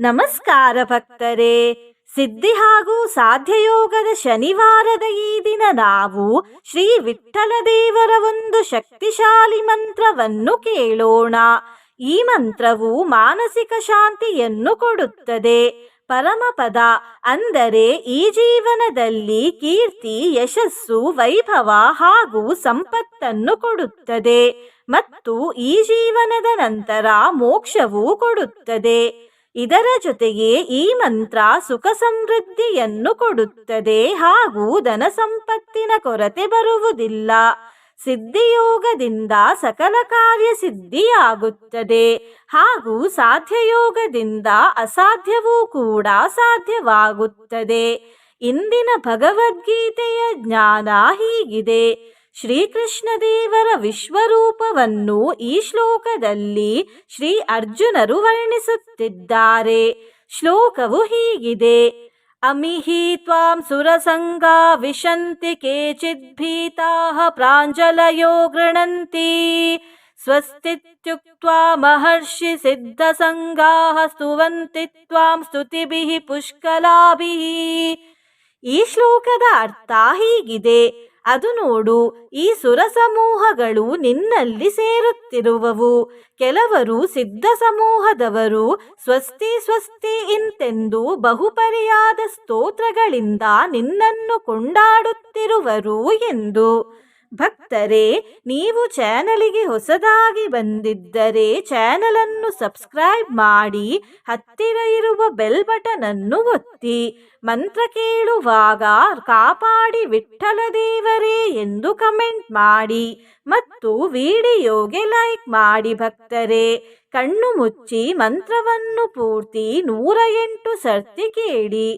ನಮಸ್ಕಾರ ಭಕ್ತರೇ. ಸಿದ್ಧಿ ಹಾಗೂ ಸಾಧ್ಯಯೋಗದ ಶನಿವಾರದ ಈ ದಿನ ನಾವು ಶ್ರೀ ವಿಠ್ಠಲ ದೇವರ ಒಂದು ಶಕ್ತಿಶಾಲಿ ಮಂತ್ರವನ್ನು ಕೇಳೋಣ. ಈ ಮಂತ್ರವು ಮಾನಸಿಕ ಶಾಂತಿಯನ್ನು ಕೊಡುತ್ತದೆ. ಪರಮಪದ ಅಂದರೆ ಈ ಜೀವನದಲ್ಲಿ ಕೀರ್ತಿ, ಯಶಸ್ಸು, ವೈಭವ ಹಾಗೂ ಸಂಪತ್ತನ್ನು ಕೊಡುತ್ತದೆ ಮತ್ತು ಈ ಜೀವನದ ನಂತರ ಮೋಕ್ಷವೂ ಕೊಡುತ್ತದೆ. ಇದರ ಜೊತೆಗೆ ಈ ಮಂತ್ರ ಸುಖ ಸಮೃದ್ಧಿಯನ್ನು ಕೊಡುತ್ತದೆ ಹಾಗೂ ಧನ ಸಂಪತ್ತಿನ ಕೊರತೆ ಬರುವುದಿಲ್ಲ. ಸಿದ್ಧಿಯೋಗದಿಂದ ಸಕಲ ಕಾರ್ಯ ಸಿದ್ಧಿಯಾಗುತ್ತದೆ ಹಾಗೂ ಸಾಧ್ಯಯೋಗದಿಂದ ಅಸಾಧ್ಯವೂ ಕೂಡ ಸಾಧ್ಯವಾಗುತ್ತದೆ. ಇಂದಿನ ಭಗವದ್ಗೀತೆಯ ಜ್ಞಾನ ಹೀಗಿದೆ. ಶ್ರೀಕೃಷ್ಣ ದೇವರ ವಿಶ್ವರೂಪವನ್ನು ಈ ಶ್ಲೋಕದಲ್ಲಿ ಶ್ರೀ ಅರ್ಜುನರು ವರ್ಣಿಸುತ್ತಿದ್ದಾರೆ. ಶ್ಲೋಕವು ಹೀಗಿದೆ. ಅಮಿಹಿ ತ್ವಾಂ ಸುರಸಂಗಾ ವಿಶಂತಿ ಕೇಚಿದ್ ಭೀತಾಃ ಪ್ರಾಂಜಲಯೋ ಗೃಣಂತಿ ಸ್ವಸ್ತಿತ್ಯುಕ್ತ್ವಾ ಮಹರ್ಷಿ ಸಿದ್ಧಸಂಗಾಃ ಸ್ತುವಂತಿ ತ್ವಾಂ ಸ್ತುತಿಭಿಃ ಪುಷ್ಕಲಾಭಿಃ. ಈ ಶ್ಲೋಕದ ಅರ್ಥ ಹೀಗಿದೆ. ಅದು ನೋಡು, ಈ ಸುರ ಸಮೂಹಗಳು ನಿನ್ನಲ್ಲಿ ಸೇರುತ್ತಿರುವವು. ಕೆಲವರು ಸಿದ್ಧ ಸಮೂಹದವರು ಸ್ವಸ್ತಿ ಸ್ವಸ್ತಿ ಇಂತೆಂದು ಬಹುಪರ್ಯಾದ ಸ್ತೋತ್ರಗಳಿಂದ ನಿನ್ನನ್ನು ಕೊಂಡಾಡುತ್ತಿರುವರು ಎಂದು. ಭಕ್ತರೇ, ನೀವು ಚಾನಲಿಗೆ ಹೊಸದಾಗಿ ಬಂದಿದ್ದರೆ ಚಾನಲನ್ನು ಸಬ್ಸ್ಕ್ರೈಬ್ ಮಾಡಿ, ಹತ್ತಿರ ಇರುವ ಬೆಲ್ ಬಟನ್ ಅನ್ನು ಒತ್ತಿ. ಮಂತ್ರ ಕೇಳುವಾಗ ಕಾಪಾಡಿ ವಿಠ್ಠಲ ದೇವರೇ ಎಂದು ಕಮೆಂಟ್ ಮಾಡಿ ಮತ್ತು ವಿಡಿಯೋಗೆ ಲೈಕ್ ಮಾಡಿ. ಭಕ್ತರೇ, ಕಣ್ಣು ಮುಚ್ಚಿ ಮಂತ್ರವನ್ನು ಪೂರ್ತಿ 108 ಸರ್ತಿ ಕೇಳಿ.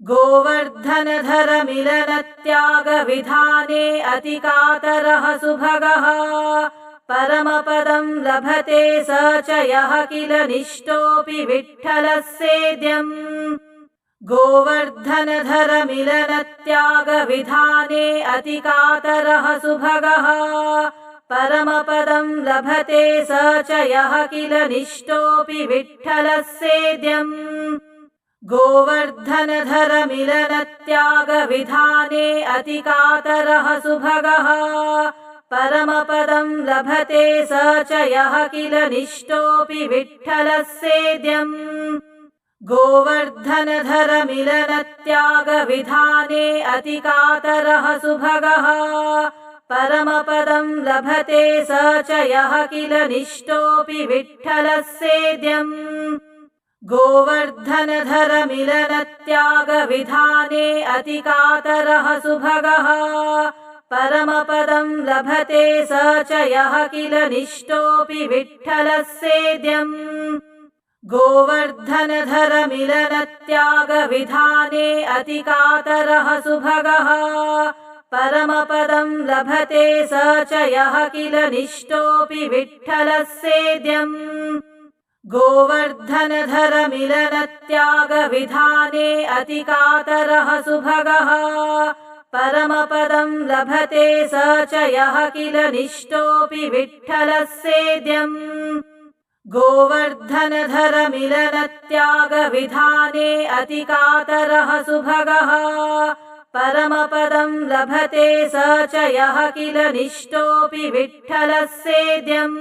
ಗೋವರ್ಧನಧರ ಮಿಲನ ತ್ಯಾಗ ವಿಧಾನೆ ಅತಿ ಕಾತರಃ ಸುಭಗಃ ಪರಮಪದಂ ಲಭತೆ ಸ ಚ ಯಃ ಕಿಲ ನಿಷ್ಠೋಪಿ ವಿಠ್ಠಲಸ್ಯೇದ್ಯಂ. ಗೋವರ್ಧನಧರ ಮಿಲನ ತ್ಯಾಗ ವಿಧಾನೆ ಅತಿ ಕಾತರಃ ಸುಭಗಃ ಪರಮಪದಂ ಲಭತೆ ಸ ಚ ಯಃ ಕಿಲ ನಿಷ್ಠೋಪಿ ವಿಠ್ಠಲಸ್ಯೇದ್ಯಂ. ಗೋವರ್ಧನಧರ ಮಿಲನ ತ್ಯಾಗ ವಿಧಾನೆ ಅತಿ ಕಾತರಃ ಸುಭಗಃ ಪರಮಪದಂ ಲಭತೆ ಸ ಚ ಯಃ ಕಿಲ ನಿಷ್ಠೋಪಿ ವಿಠ್ಠಲಸ್ಯೇದ್ಯಂ. ಗೋವರ್ಧನಧರ ಮಿಲನ ತ್ಯಾಗ ವಿಧಾನೆ ಅತಿ ಕಾತರಃ ಸುಭಗಃ ಪರಮಪದಂ ಲಭತೆ ಸ ಚ ಯಃ ಕಿಲ ನಿಷ್ಠೋಪಿ ವಿಠ್ಠಲಸ್ಯೇದ್ಯಂ. ಗೋವರ್ಧನಧರ ಮಿಲನ ತ್ಯಾಗ ವಿಧಾನೆ ಅತಿ ಕಾತರಃ ಸುಭಗಃ ಪರಮಪದಂ ಲಭತೆ ಸ ಚ ಯಃ ಕಿಲ ನಿಷ್ಠೋಪಿ ವಿಠ್ಠಲಸ್ಯೇದ್ಯಂ. ಗೋವರ್ಧನಧರ ಮಿಲನ ತ್ಯಾಗ ವಿಧಾನೆ ಅತಿ ಕಾತರಃ ಸುಭಗಃ ಪರಮಪದಂ ಲಭತೆ ಸ ಚ ಯಃ ಕಿಲ ನಿಷ್ಠೋಪಿ ವಿಠ್ಠಲಸ್ಯೇದ್ಯಂ. ಗೋವರ್ಧನಧರ ಮಿಲನ ತ್ಯಾಗ ವಿಧಾನೆ ಅತಿ ಕಾತರಃ ಸುಭಗಃ ಪರಮಪದಂ ಲಭತೆ ಸ ಚ ಯಃ ಕಿಲ ನಿಷ್ಠೋಪಿ ವಿಠ್ಠಲಸ್ಯೇದ್ಯಂ. ಗೋವರ್ಧನಧರ ಮಿಲನ ತ್ಯಾಗ ವಿಧಾನೆ ಅತಿ ಕಾತರಃ ಸುಭಗಃ ಪರಮಪದಂ ಲಭತೆ ಸ ಚ ಯಃ ಕಿಲ ನಿಷ್ಠೋಪಿ ವಿಠ್ಠಲಸ್ಯೇದ್ಯಂ.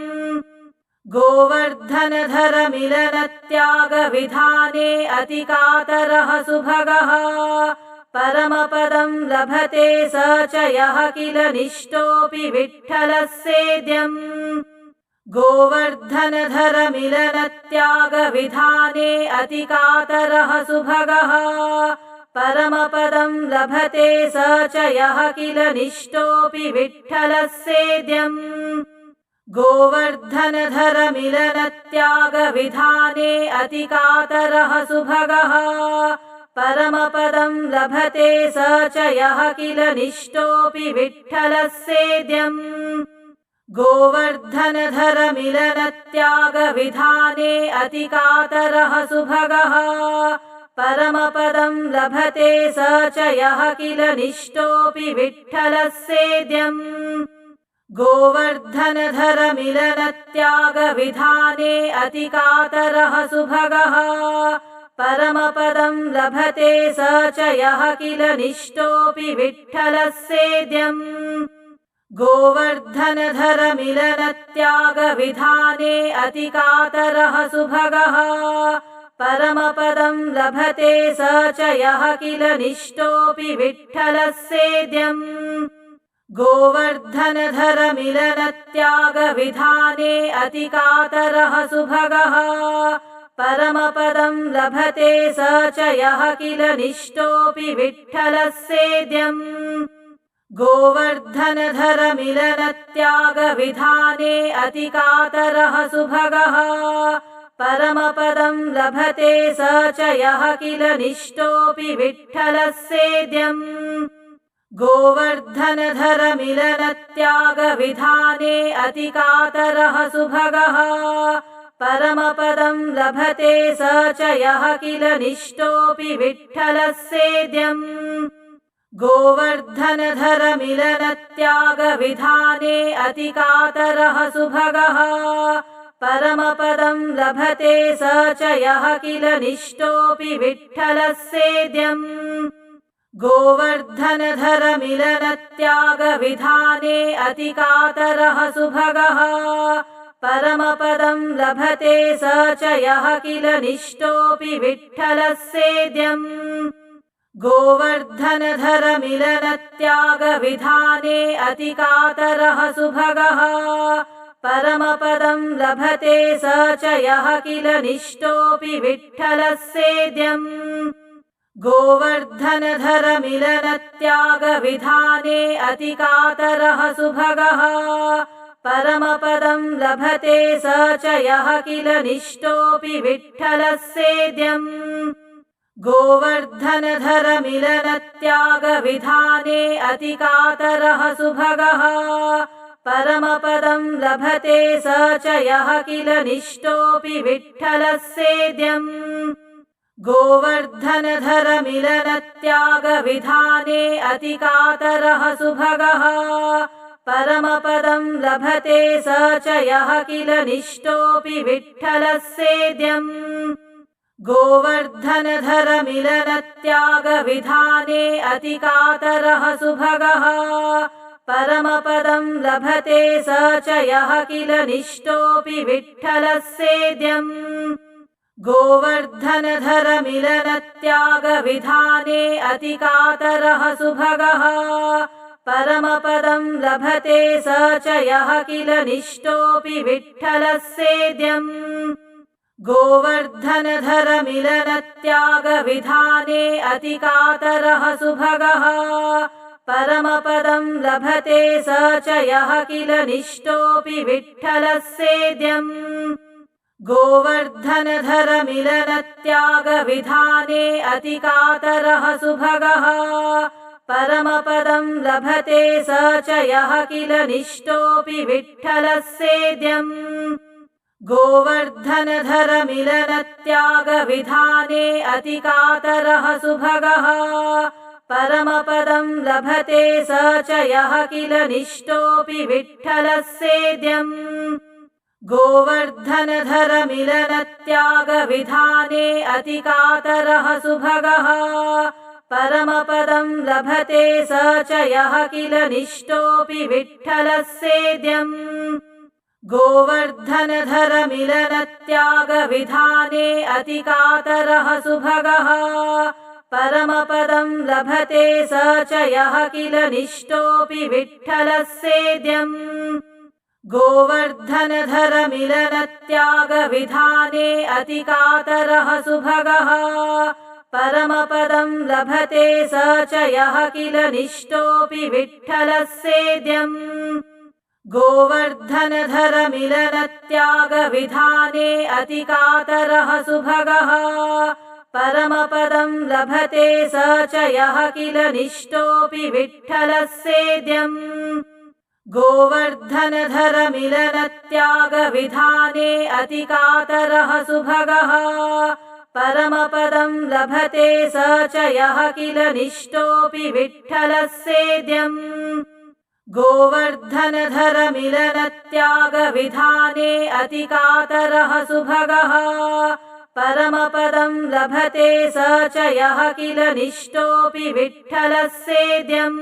ಗೋವರ್ಧನಧರ ಮಿಲನ ತ್ಯಾಗ ವಿಧಾನೆ ಅತಿ ಕಾತರಃ ಸುಭಗಃ ಪರಮಪದಂ ಲಭತೆ ಸ ಚ ಯಃ ಕಿಲ ನಿಷ್ಠೋಪಿ ವಿಠ್ಠಲಸ್ಯೇದ್ಯಂ. ಗೋವರ್ಧನಧರ ಮಿಲನ ತ್ಯಾಗ ವಿಧಾನೆ ಅತಿ ಕಾತರಃ ಸುಭಗಃ ಪರಮಪದಂ ಲಭತೆ ಸ ಚ ಯಃ ಕಿಲ ನಿಷ್ಠೋಪಿ ವಿಠ್ಠಲಸ್ಯೇದ್ಯಂ. ಗೋವರ್ಧನಧರ ಮಿಲನ ತ್ಯಾಗ ವಿಧಾನೆ ಅತಿ ಕಾತರಃ ಸುಭಗಃ ಪರಮಪದಂ ಲಭತೆ ಸ ಚ ಯಃ ಕಿಲ ನಿಷ್ಠೋಪಿ ವಿಠ್ಠಲಸ್ಯೇದ್ಯಂ. ಗೋವರ್ಧನಧರ ಮಿಲನ ತ್ಯಾಗ ವಿಧಾನೆ ಅತಿ ಕಾತರಃ ಸುಭಗಃ ಪರಮಪದಂ ಲಭತೆ ಸ ಚ ಯಃ ಕಿಲ ನಿಷ್ಠೋಪಿ ವಿಠ್ಠಲಸ್ಯೇದ್ಯಂ. गोवर्धनधरमिलनत्यागविधाने अतिकातरः सुभगः परमपदं लभते स च यः किल निष्ठोऽपि विठ्ठलस्येद्यम् गोवर्धनधरमिलनत्यागविधाने अतिकातरः सुभगः परमपदं लभते स च यः किल निष्ठोऽपि विठ्ठलस्येद्यम् गोवर्धनधरमिलनत्यागविधाने अतिकातरः सुभगः परमपदं लभते स च यः किल निष्ठोऽपि विठ्ठलस्येद्यम् गोवर्धनधरमिलनत्यागविधाने अतिकातरः सुभगः परमपदं लभते स च यः किल निष्ठोऽपि विठ्ठलस्येद्यम् गोवर्धनधरमिलनत्यागविधाने अतिकातरः सुभगः परमपदं लभते स च यः किल निष्ठोऽपि विठ्ठलस्येद्यम् गोवर्धनधरमिलनत्यागविधाने अतिकातरः सुभगः परमपदं लभते स च यः किल निष्ठोऽपि विठ्ठलस्येद्यम् गोवर्धनधरमिलनत्यागविधाने अतिकातरः सुभगः परमपदं लभते स च यः किल निष्ठोऽपि विठ्ठलस्येद्यम् गोवर्धनधरमिलनत्यागविधाने अतिकातरः सुभगः परमपदं लभते स च यः किल निष्ठोऽपि विठ्ठलस्येद्यम् गोवर्धनधरमिलनत्यागविधाने अतिकातरः सुभगः परमपदं लभते स च यः किल निष्ठोऽपि विठ्ठलस्येद्यम् गोवर्धनधरमिलनत्यागविधाने अतिकातरः सुभगः परमपदं लभते स च यः किल निष्ठोऽपि विठ्ठलस्येद्यम् गोवर्धनधरमिलनत्यागविधाने अतिकातरः सुभगः परमपदं लभते स च यः किल निष्ठोऽपि विठ्ठलस्येद्यम् गोवर्धनधरमिलनत्यागविधाने अतिकातरः सुभगः परमपदं लभते स च यः किल निष्ठोऽपि विठ्ठलस्येद्यम् गोवर्धनधरमिलनत्यागविधाने अतिकातरः सुभगः परमपदं लभते स च यः किल निष्ठोऽपि विठ्ठलस्येद्यम् गोवर्धनधरमिलनत्यागविधाने अतिकातरः सुभगः परमपदं लभते स च यः किल निष्ठोऽपि विठ्ठलस्येद्यम् गोवर्धनधरमिलनत्यागविधाने अतिकातरः सुभगः परमपदं लभते स च यः किल निष्ठोऽपि विठ्ठलस्येद्यम् गोवर्धनधरमिलनत्यागविधाने अतिकातरः सुभगः परमपदं लभते स च यः किल निष्ठोऽपि विठ्ठलस्येद्यम् गोवर्धनधरमिलनत्यागविधाने अतिकातरः सुभगः परमपदं लभते स च यः किल निष्ठोऽपि विठ्ठलस्येद्यम् गोवर्धनधरमिलनत्यागविधाने अतिकातरः सुभगः परमपदं लभते स च यः किल निष्ठोऽपि विठ्ठलस्येद्यम् गोवर्धनधरमिलनत्यागविधाने अतिकातरः सुभगः परमपदं लभते स च यः किल निष्ठोऽपि विठ्ठलस्येद्यम् गोवर्धनधरमिलनत्यागविधाने अतिकातरः सुभगः परमपदं लभते स च यः किल निष्ठोऽपि विठ्ठलस्येद्यम् गोवर्धनधरमिलनत्यागविधाने अतिकातरः सुभगः परमपदं लभते स च यः किल निष्ठोऽपि विठ्ठलस्येद्यम् गोवर्धनधरमिलनत्यागविधाने अतिकातरः सुभगः परमपदं लभते स च यः किल निष्ठोऽपि विठ्ठलस्येद्यम्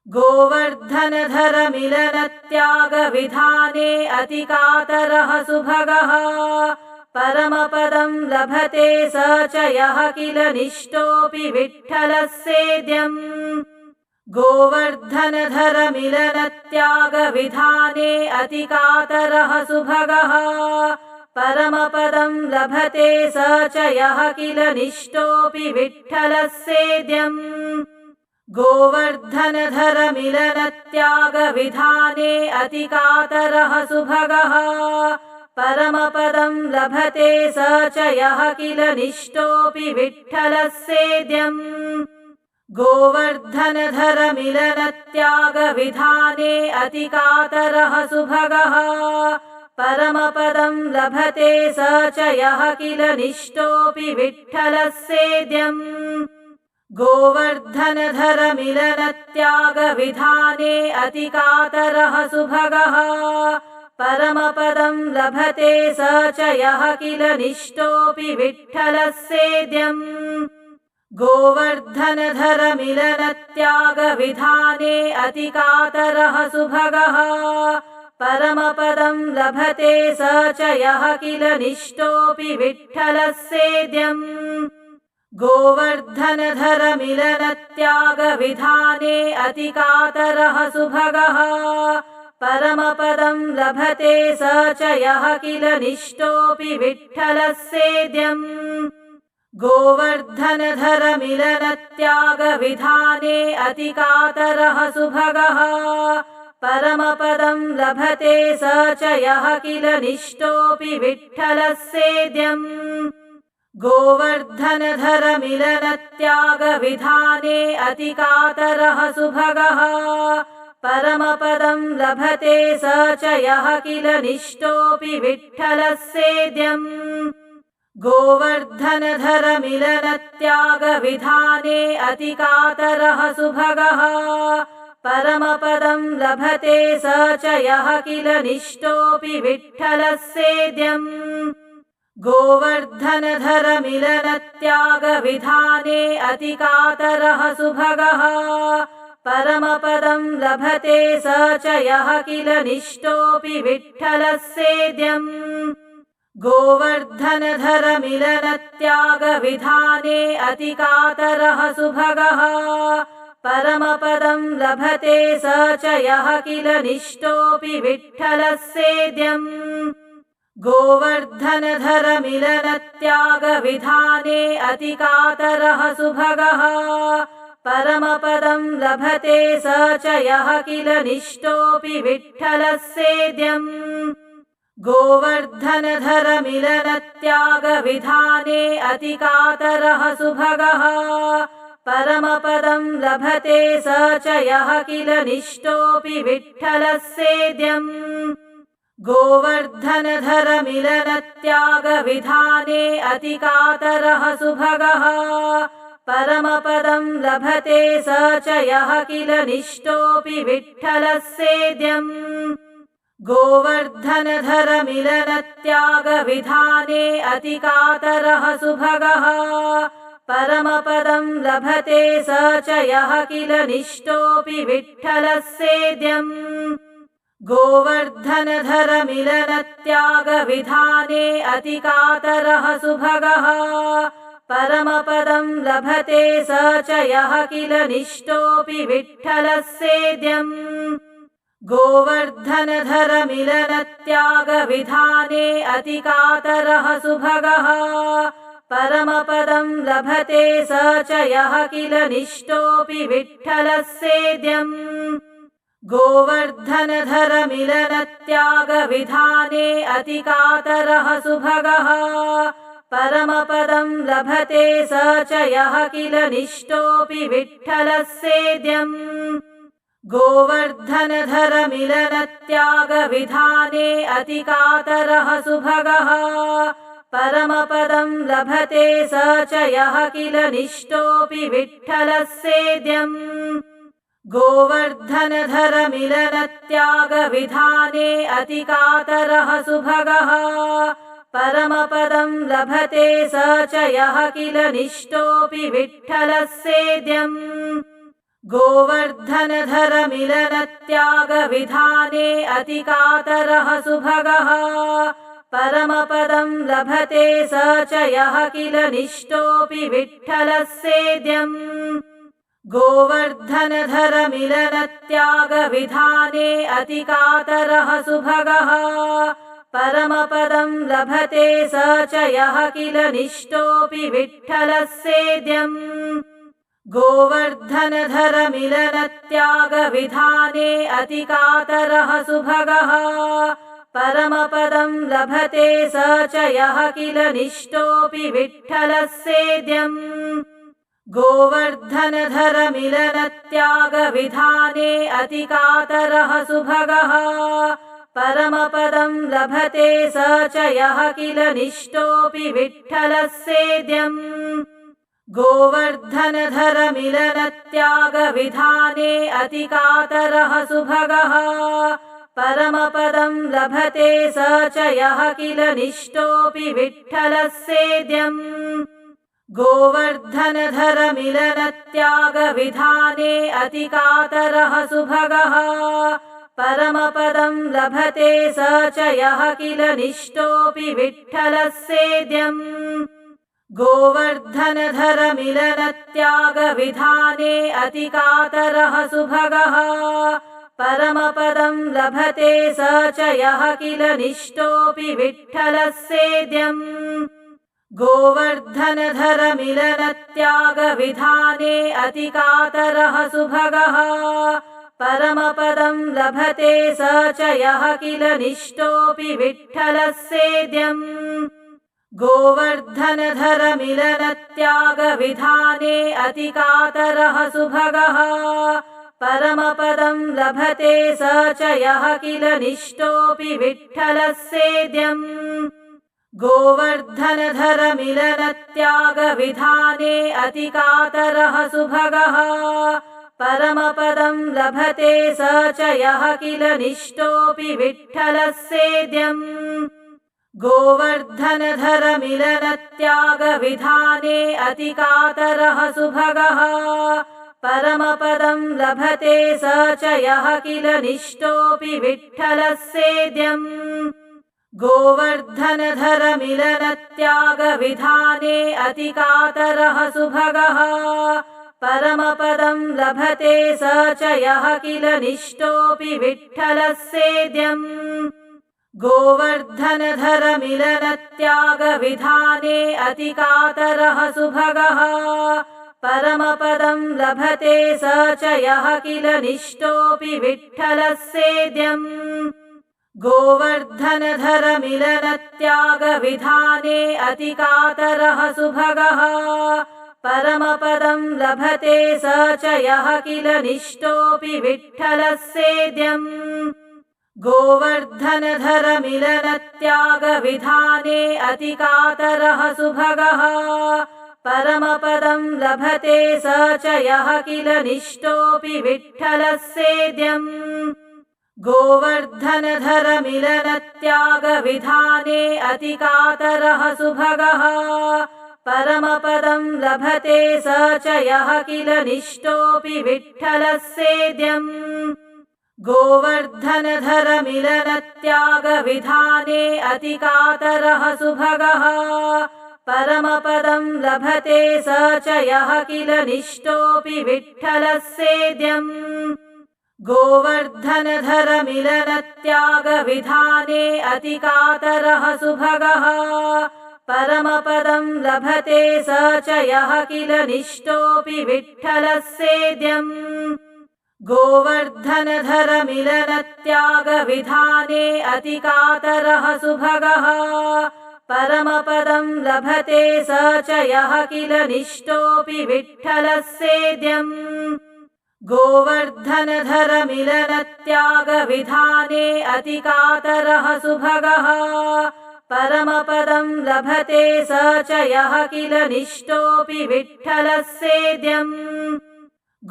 गोवर्धनधरमिलनत्यागविधाने अतिकातरः सुभगः परमपदं लभते स च यः किल निष्ठोऽपि विठ्ठलस्येद्यम् गोवर्धनधरमिलनत्यागविधाने अतिकातरः सुभगः परमपदं लभते स च यः किल निष्ठोऽपि विठ्ठलस्येद्यम् गोवर्धनधरमिलनत्यागविधाने अतिकातरः सुभगः परमपदं लभते स च यः किल निष्ठोऽपि विठ्ठलस्येद्यम् गोवर्धनधरमिलनत्यागविधाने अतिकातरः सुभगः परमपदं लभते स च यः किल निष्ठोऽपि विठ्ठलस्येद्यम् गोवर्धनधरमिलनत्यागविधाने अतिकातरः सुभगः परमपदं लभते स च यः किल निष्ठोऽपि विठ्ठलस्येद्यम् गोवर्धनधरमिलनत्यागविधाने अतिकातरः सुभगः परमपदं लभते स च यः किल निष्ठोऽपि विठ्ठलस्येद्यम् गोवर्धनधरमिलनत्यागविधाने अतिकातरः सुभगः परमपदं लभते स च यः किल निष्ठोऽपि विठ्ठलस्येद्यम् गोवर्धनधरमिलनत्यागविधाने अतिकातरः सुभगः परमपदं लभते स च यः किल निष्ठोऽपि विठ्ठलस्येद्यम् गोवर्धनधरमिलनत्यागविधाने अतिकातरः सुभगः परमपदं लभते स च यः किल निष्ठोऽपि विठ्ठलस्येद्यम् गोवर्धनधरमिलनत्यागविधाने अतिकातरः सुभगः परमपदं लभते स च यः किल निष्ठोऽपि विठ्ठलस्येद्यम् गोवर्धनधरमिलनत्यागविधाने अतिकातरः सुभगः परमपदं लभते स च यः किल निष्ठोऽपि विठ्ठलस्येद्यम् गोवर्धनधरमिलनत्यागविधाने अतिकातरः सुभगः परमपदं लभते स च यः किल निष्ठोऽपि विठ्ठलस्येद्यम् गोवर्धनधरमिलनत्यागविधाने अतिकातरः सुभगः परमपदं लभते स च यः किल निष्ठोऽपि विठ्ठलस्येद्यम् गोवर्धनधरमिलनत्यागविधाने अतिकातरः सुभगः परमपदं लभते स च यः किल निष्ठोऽपि विठ्ठलस्येद्यम् गोवर्धनधरमिलनत्यागविधाने अतिकातरः सुभगः परमपदं लभते स च यः किल निष्ठोऽपि विठ्ठलस्येद्यम् गोवर्धनधरमिलनत्यागविधाने अतिकातरः सुभगः परमपदं लभते स च यः किल निष्ठोऽपि विठ्ठलस्येद्यम् गोवर्धनधरमिलनत्यागविधाने अतिकातरः सुभगः परमपदं लभते स च यः किल निष्ठोऽपि विठ्ठलस्येद्यम् गोवर्धनधरमिलनत्यागविधाने अतिकातरः सुभगः परमपदं लभते स च यः किल निष्ठोऽपि विठ्ठलस्येद्यम् गोवर्धनधरमिलनत्यागविधाने अतिकातरः सुभगः परमपदं लभते स च यः किल निष्ठोऽपि विठ्ठलस्येद्यम् गोवर्धनधरमिलनत्यागविधाने अतिकातरः सुभगः परमपदं लभते स च यः किल निष्ठोऽपि विठ्ठलस्येद्यम् गोवर्धनधरमिलनत्यागविधाने अतिकातरः सुभगः परमपदं लभते स च यः किल निष्ठोऽपि विठ्ठलस्येद्यम् गोवर्धनधरमिलनत्यागविधाने अतिकातरः सुभगः परमपदं लभते स च यः किल निष्ठोऽपि विठ्ठलस्येद्यम् गोवर्धनधरमिलनत्यागविधाने अतिकातरः सुभगः परमपदं लभते स च यः किल निष्ठोऽपि विठ्ठलस्येद्यम् गोवर्धनधरमिलनत्यागविधाने अतिकातरः सुभगः परमपदं लभते स च यः किल निष्ठोऽपि विठ्ठलस्येद्यम् गोवर्धनधरमिलनत्यागविधाने अतिकातरः सुभगः परमपदं लभते स च यः किल निष्ठोऽपि विठ्ठलस्येद्यम् गोवर्धनधरमिलनत्यागविधाने अतिकातरः सुभगः परमपदं लभते स च यः किल निष्ठोऽपि विठ्ठलस्येद्यम् गोवर्धनधरमिलनत्यागविधाने अतिकातरः सुभगः परमपदं लभते स च यः किल निष्ठोऽपि विठ्ठलस्येद्यम् गोवर्धनधरमिलनत्यागविधाने अतिकातरः सुभगः परमपदं लभते स च यः किल निष्ठोऽपि विठ्ठलस्येद्यम् गोवर्धनधरमिलनत्यागविधाने अतिकातरः सुभगः परमपदं लभते स च यः किल निष्ठोऽपि विठ्ठलस्येद्यम् गोवर्धनधरमिलनत्यागविधाने अतिकातरः सुभगः परमपदं लभते स च यः किल निष्ठोऽपि विठ्ठलस्येद्यम् गोवर्धनधरमिलनत्यागविधाने अतिकातरः सुभगः परमपदं लभते स च यः किल निष्ठोऽपि विठ्ठलस्येद्यम् गोवर्धनधरमिलनत्यागविधाने अतिकातरः सुभगः परमपदं लभते स च यः किल निष्ठोऽपि विठ्ठलस्येद्यम् गोवर्धनधरमिलनत्यागविधाने अतिकातरः सुभगः परमपदं लभते स च यः किल निष्ठोऽपि विठ्ठलस्येद्यम् गोवर्धनधरमिलनत्यागविधाने अतिकातरः सुभगः परमपदं लभते स च यः किल निष्ठोऽपि विठ्ठलस्येद्यम् गोवर्धनधरमिलनत्यागविधाने अतिकातरः सुभगः परमपदं लभते स च यः किल निष्ठोऽपि विठ्ठलस्येद्यम् गोवर्धनधरमिलनत्यागविधाने अतिकातरः सुभगः परमपदं लभते स च यः किल निष्ठोऽपि विठ्ठलस्येद्यम् गोवर्धनधरमिलनत्यागविधाने अतिकातरः सुभगः परमपदं लभते स च यः किल निष्ठोऽपि विठ्ठलस्येद्यम् गोवर्धनधरमिलनत्यागविधाने अतिकातरः सुभगः परमपदं लभते स च यः किल निष्ठोऽपि विठ्ठलस्येद्यम् गोवर्धनधरमिलनत्यागविधाने अतिकातरः सुभगः परमपदं लभते स च यः किल निष्ठोऽपि विठ्ठलस्येद्यम् गोवर्धनधरमिलनत्यागविधाने अतिकातरः सुभगः परमपदं लभते स च यः किल निष्ठोऽपि विठ्ठलस्येद्यम् गोवर्धनधरमिलनत्यागविधाने अतिकातरः सुभगः परमपदं लभते स च यः किल निष्ठोऽपि विठ्ठलस्येद्यम्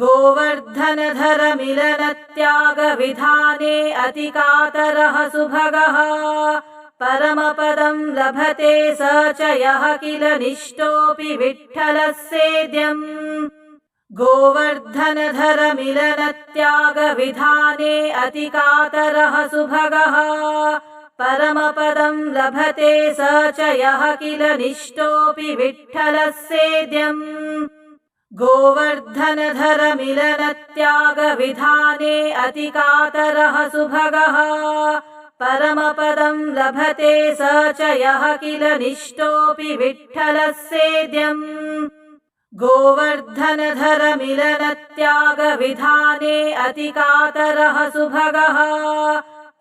गोवर्धनधरमिलनत्यागविधाने अतिकातरः सुभगः परमपदं लभते स च यः किल निष्ठोऽपि विठ्ठलस्येद्यम् गोवर्धनधरमिलनत्यागविधाने अतिकातरः सुभगः परमपदं लभते स च यः किल निष्ठोऽपि विठ्ठलस्येद्यम् गोवर्धनधरमिलनत्यागविधाने अतिकातरः सुभगः परमपदं लभते स च यः किल निष्ठोऽपि विठ्ठलस्येद्यम् गोवर्धनधरमिलनत्यागविधाने अतिकातरः सुभगः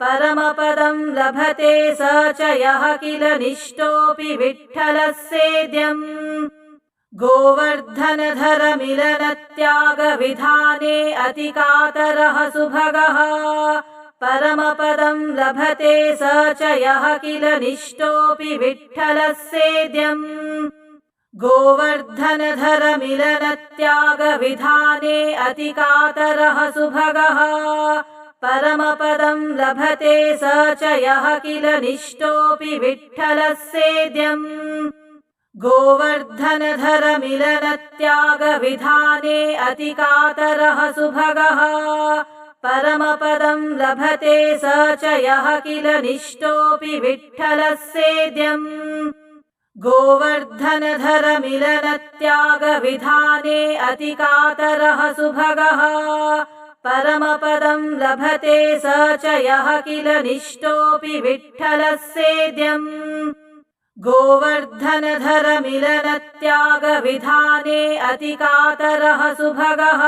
परमपदं लभते स च यः किल निष्ठोऽपि विठ्ठलस्येद्यम् गोवर्धनधरमिलनत्यागविधाने अतिकातरः सुभगः परमपदं लभते स च यः किल निष्ठोऽपि विठ्ठलस्येद्यम् गोवर्धनधरमिलनत्यागविधाने अतिकातरः सुभगः परमपदं लभते स च यः किल निष्ठोऽपि विठ्ठलस्येद्यम् गोवर्धनधरमिलनत्यागविधाने अतिकातरः सुभगः परमपदं लभते स च यः किल निष्ठोऽपि विठ्ठलस्येद्यम् गोवर्धनधरमिलनत्यागविधाने अतिकातरः सुभगः परमपदं लभते स च यः किल निष्ठोऽपि विठ्ठलस्येद्यम् गोवर्धनधरमिलनत्यागविधाने अतिकातरः सुभगः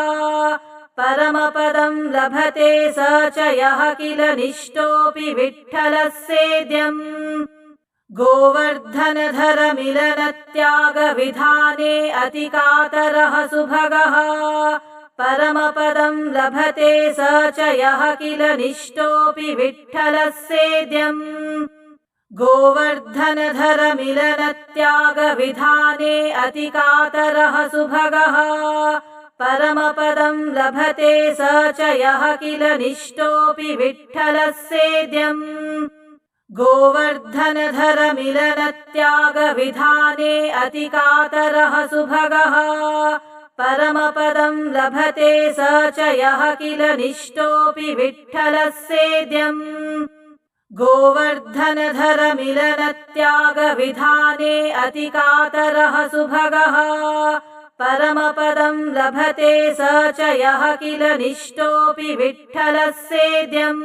परमपदं लभते स च यः किल निष्ठोऽपि विठ्ठलस्येद्यम् गोवर्धनधरमिलनत्यागविधाने अतिकातरः सुभगः परमपदं लभते स च यः किल निष्ठोऽपि विठ्ठलस्येद्यम् गोवर्धनधरमिलनत्यागविधाने अतिकातरः सुभगः परमपदं लभते स च यः किल निष्ठोऽपि विठ्ठलस्येद्यम् गोवर्धनधरमिलनत्यागविधाने अतिकातरः सुभगः परमपदं लभते स च यः किल निष्ठोऽपि विठ्ठलस्येद्यम् गोवर्धनधरमिलनत्यागविधाने अतिकातरः सुभगः परमपदं लभते स च यः किल निष्ठोऽपि विठ्ठलस्येद्यम्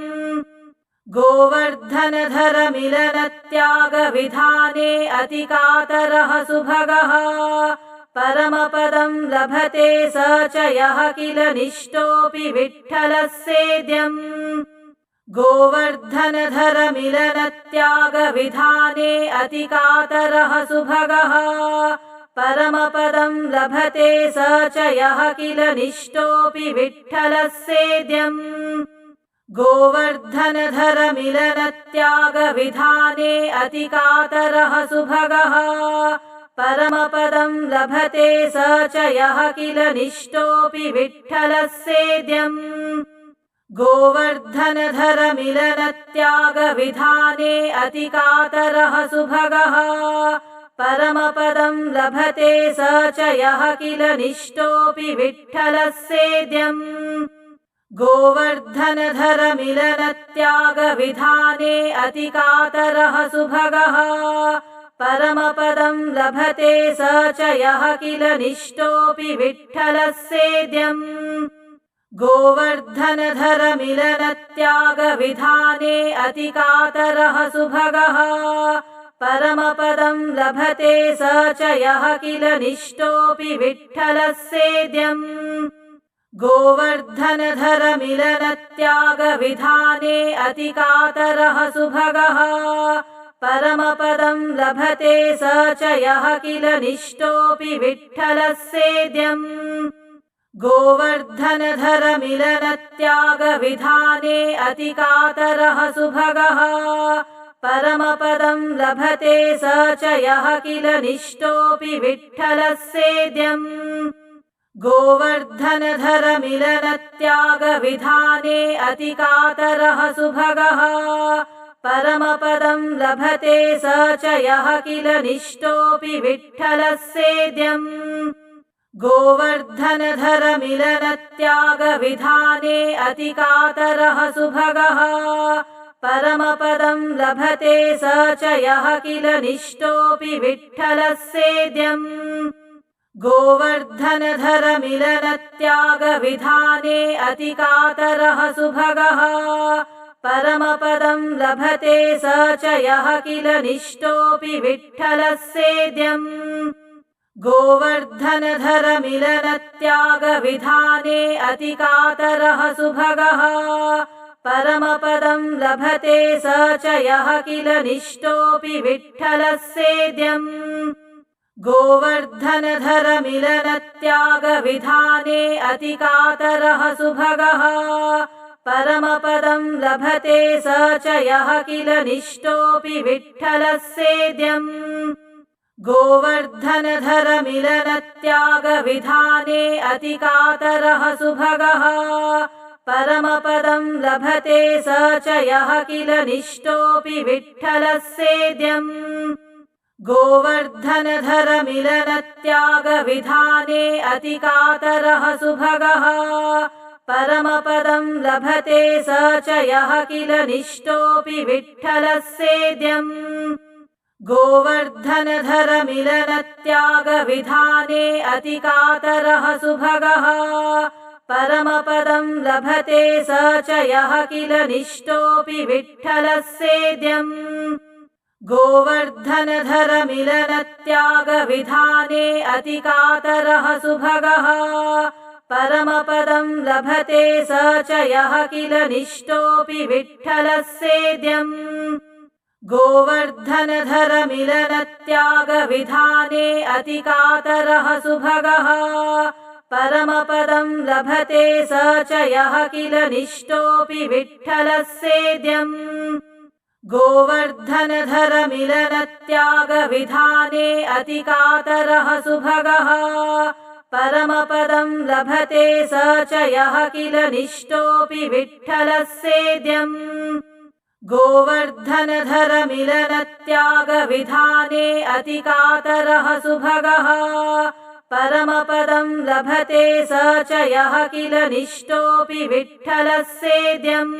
गोवर्धनधरमिलनत्यागविधाने अतिकातरः सुभगः परमपदं लभते स च यः किल निष्ठोऽपि विठ्ठलस्येद्यम् गोवर्धनधरमिलनत्यागविधाने अतिकातरः सुभगः परमपदं लभते स च यः किल निष्ठोऽपि विठ्ठलस्येद्यम् गोवर्धनधरमिलनत्यागविधाने अतिकातरः सुभगः परमपदं लभते स च यः किल निष्ठोऽपि विठ्ठलस्येद्यम् गोवर्धनधरमिलनत्यागविधाने अतिकातरः सुभगः परमपदं लभते स च यः किल निष्ठोऽपि विठ्ठलस्येद्यम् गोवर्धनधरमिलनत्यागविधाने अतिकातरः सुभगः परमपदं लभते स च यः किल निष्ठोऽपि विठ्ठलस्येद्यम् गोवर्धनधरमिलनत्यागविधाने अतिकातरः सुभगः परमपदं लभते स च यः किल निष्ठोऽपि विठ्ठलस्येद्यम् गोवर्धनधरमिलनत्यागविधाने अतिकातरः सुभगः परमपदं लभते स च यः किल निष्ठोऽपि विठ्ठलस्येद्यम् गोवर्धनधरमिलनत्यागविधाने अतिकातरः सुभगः परमपदं लभते स च यः किल निष्ठोऽपि विठ्ठलस्येद्यम् गोवर्धनधरमिलनत्यागविधाने अतिकातरः सुभगः परमपदं लभते स च यः किल निष्ठोऽपि विठ्ठलस्येद्यम् गोवर्धनधरमिलनत्यागविधाने अतिकातरः सुभगः परमपदं लभते स च यः किल निष्ठोऽपि विठ्ठलस्येद्यम् गोवर्धनधरमिलनत्यागविधाने अतिकातरः सुभगः परमपदं लभते स च यः किल निष्ठोऽपि विठ्ठलस्येद्यम् गोवर्धनधरमिलनत्यागविधाने अतिकातरः सुभगः परमपदं लभते स च यः किल निष्ठोऽपि विठ्ठलस्येद्यम् गोवर्धनधरमिलनत्यागविधाने अतिकातरः सुभगः परमपदं लभते स च यः किल निष्ठोऽपि विठ्ठलस्येद्यम् गोवर्धनधरमिलनत्यागविधाने अतिकातरः सुभगः परमपदं लभते स च यः किल निष्ठोऽपि विठ्ठलस्येद्यम् गोवर्धनधरमिलनत्यागविधाने अतिकातरः सुभगः परमपदं लभते स च यः किल निष्ठोऽपि विठ्ठलस्येद्यम् गोवर्धनधरमिलनत्यागविधाने अतिकातरः सुभगः परमपदं लभते स च यः किल निष्ठोऽपि विठ्ठलस्येद्यम् गोवर्धनधरमिलनत्यागविधाने अतिकातरः सुभगः परमपदं लभते स च यः किल निष्ठोऽपि विठ्ठलस्येद्यम् गोवर्धनधरमिलनत्यागविधाने अतिकातरः सुभगः परमपदं लभते स च यः किल निष्ठोऽपि विठ्ठलस्येद्यम् गोवर्धनधरमिलनत्यागविधाने अतिकातरः सुभगः परमपदं लभते स च यः किल निष्ठोऽपि विठ्ठलस्येद्यम् गोवर्धनधरमिलनत्यागविधाने अतिकातरः सुभगः परमपदं लभते स च यः किल निष्ठोऽपि विठ्ठलस्येद्यम् गोवर्धनधरमिलनत्यागविधाने अतिकातरः सुभगः परमपदं लभते स च यः किल निष्ठोऽपि विठ्ठलस्येद्यम् गोवर्धनधरमिलनत्यागविधाने अतिकातरः सुभगः परमपदं लभते स च यः किल निष्ठोऽपि विठ्ठलस्येद्यम् गोवर्धनधरमिलनत्यागविधाने अतिकातरः सुभगः परमपदं लभते स च यः किल निष्ठोऽपि विठ्ठलस्येद्यम् गोवर्धनधरमिलनत्यागविधाने अतिकातरः सुभगः परमपदं लभते स च यः किल निष्ठोऽपि विठ्ठलस्येद्यम्